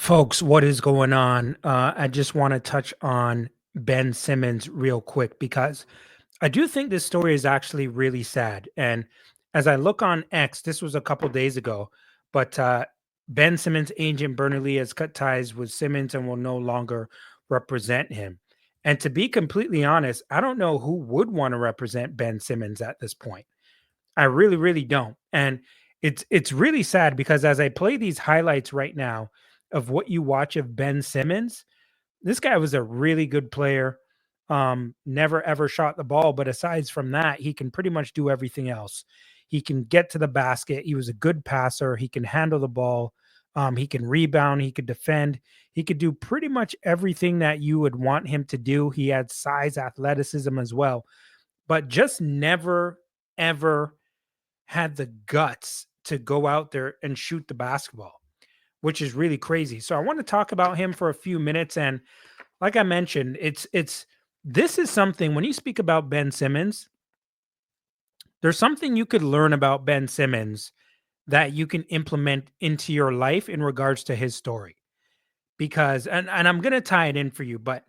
Folks, what is going on? I just want to touch on Ben Simmons real quick because I do think this story is actually really sad. And as I look on X, this was a couple days ago, but Ben Simmons' agent Bernie Lee has cut ties with Simmons and will no longer represent him. And to be completely honest, I don't know who would want to represent Ben Simmons at this point. I really, really don't. And it's really sad because as I play these highlights right now of what you watch of Ben Simmons, this guy was a really good player. Never ever shot the ball, but aside from that, he can pretty much do everything else. He can get to the basket. He was a good passer. He can handle the ball. He can rebound. He could defend. He could do pretty much everything that you would want him to do. He had size, athleticism as well, but just never ever had the guts to go out there and shoot the basketball, which is really crazy. So I want to talk about him for a few minutes. And like I mentioned, it's this is something when you speak about Ben Simmons, there's something you could learn about Ben Simmons that you can implement into your life in regards to his story. Because and I'm gonna tie it in for you, but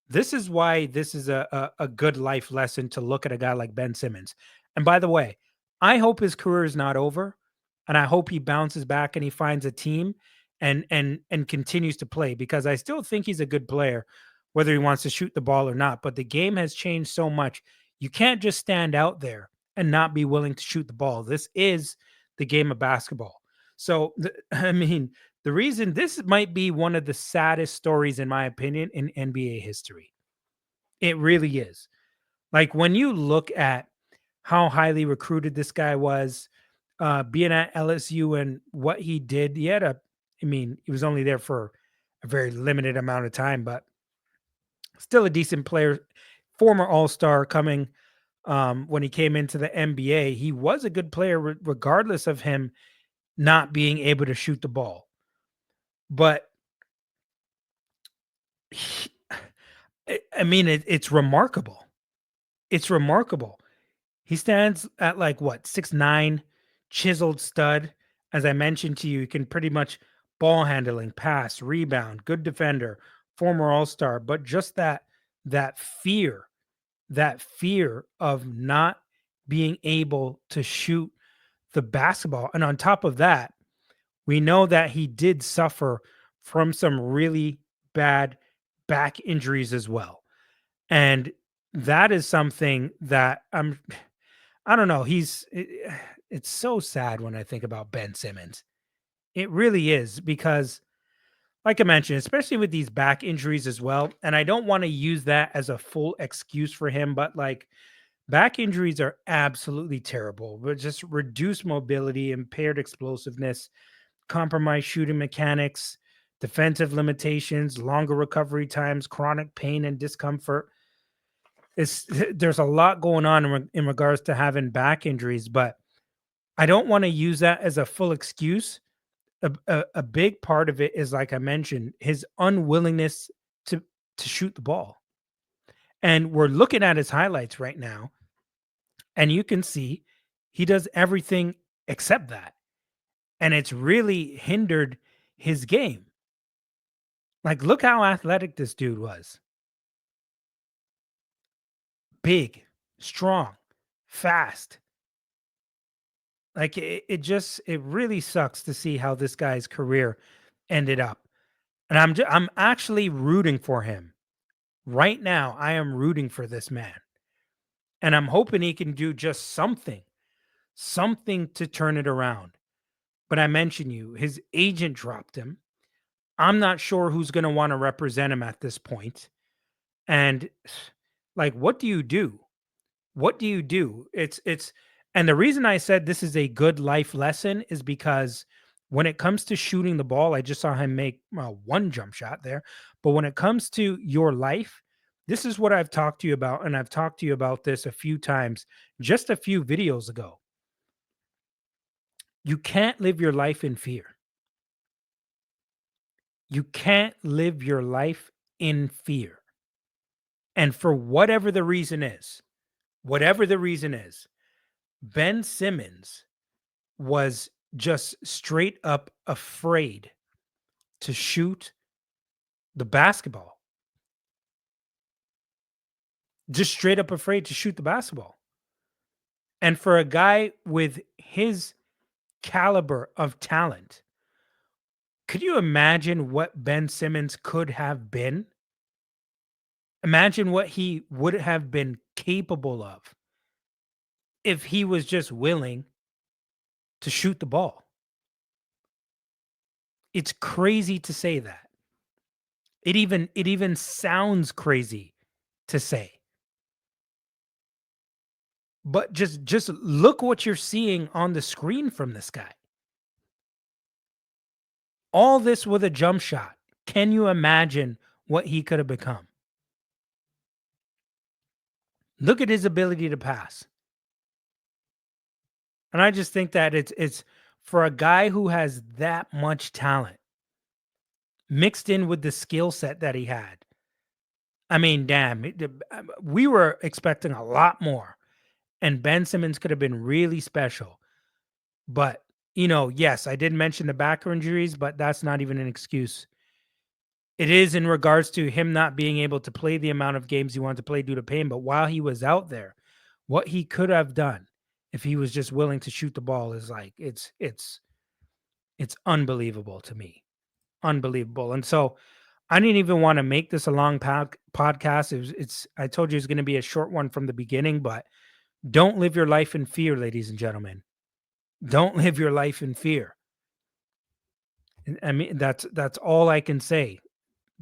this is why this is a good life lesson to look at a guy like Ben Simmons. And by the way, I hope his career is not over, and I hope he bounces back and he finds a team and continues to play because I still think he's a good player, whether he wants to shoot the ball or not. But the game has changed so much. You can't just stand out there and not be willing to shoot the ball. This is the game of basketball. So I mean, the reason this might be one of the saddest stories, in my opinion, in NBA history. It really is. Like when you look at how highly recruited this guy was, being at LSU and what he did, I mean, he was only there for a very limited amount of time, but still a decent player, former All Star coming when he came into the NBA. He was a good player, regardless of him not being able to shoot the ball. But he, I mean, it's remarkable. It's remarkable. He stands at like what 6'9", chiseled stud. As I mentioned to you, he can pretty much ball handling, pass, rebound, good defender, former All Star. But just that fear, that fear of not being able to shoot the basketball, and on top of that, we know that he did suffer from some really bad back injuries as well. And that is something that I don't know, it's so sad when I think about Ben Simmons. It really is because like I mentioned, especially with these back injuries as well, and I don't want to use that as a full excuse for him, but like back injuries are absolutely terrible. But just reduced mobility, impaired explosiveness, compromised shooting mechanics, defensive limitations, longer recovery times, chronic pain and discomfort. It's there's a lot going on in regards to having back injuries, but I don't want to use that as a full excuse. A big part of it is, like I mentioned, his unwillingness to to shoot the ball. And we're looking at his highlights right now, and you can see he does everything except that. And it's really hindered his game. Like, look how athletic this dude was. Big, strong, fast. Like it really sucks to see how this guy's career ended up. And I'm actually rooting for him. Right now, I am rooting for this man. And I'm hoping he can do just something to turn it around. But I mentioned you, his agent dropped him. I'm not sure who's going to want to represent him at this point. And like, what do you do? What do you do? And the reason I said this is a good life lesson is because when it comes to shooting the ball, I just saw him make one jump shot there. But when it comes to your life, this is what I've talked to you about. And I've talked to you about this a few times, just a few videos ago. You can't live your life in fear. You can't live your life in fear. And for whatever the reason is, Ben Simmons was just straight up afraid to shoot the basketball. Just straight up afraid to shoot the basketball. And for a guy with his caliber of talent, could you imagine what Ben Simmons could have been? Imagine what he would have been capable of if he was just willing to shoot the ball. It's crazy to say that. It even sounds crazy to say. But just look what you're seeing on the screen from this guy. All this with a jump shot. Can you imagine what he could have become? Look at his ability to pass. And I just think that it's for a guy who has that much talent mixed in with the skill set that he had. I mean, damn, we were expecting a lot more, and Ben Simmons could have been really special. But, yes, I did mention the back injuries, but that's not even an excuse. It is in regards to him not being able to play the amount of games he wanted to play due to pain. But while he was out there, what he could have done if he was just willing to shoot the ball is like it's unbelievable to me. Unbelievable. And so I didn't even want to make this a long podcast. It's I told you it's going to be a short one from the beginning, but don't live your life in fear, ladies and gentlemen. Don't live your life in fear. I mean, that's all I can say.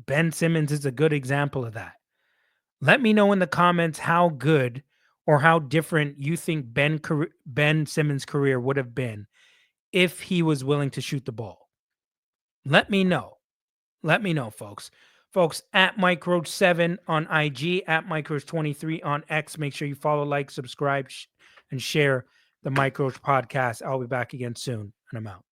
Ben Simmons is a good example of that. Let me know in the comments how good or how different you think Ben Simmons' career would have been if he was willing to shoot the ball. Let me know. Let me know, folks. Folks, at Microach7 on IG, at Microach23 on X. Make sure you follow, like, subscribe, and share the Microach podcast. I'll be back again soon, and I'm out.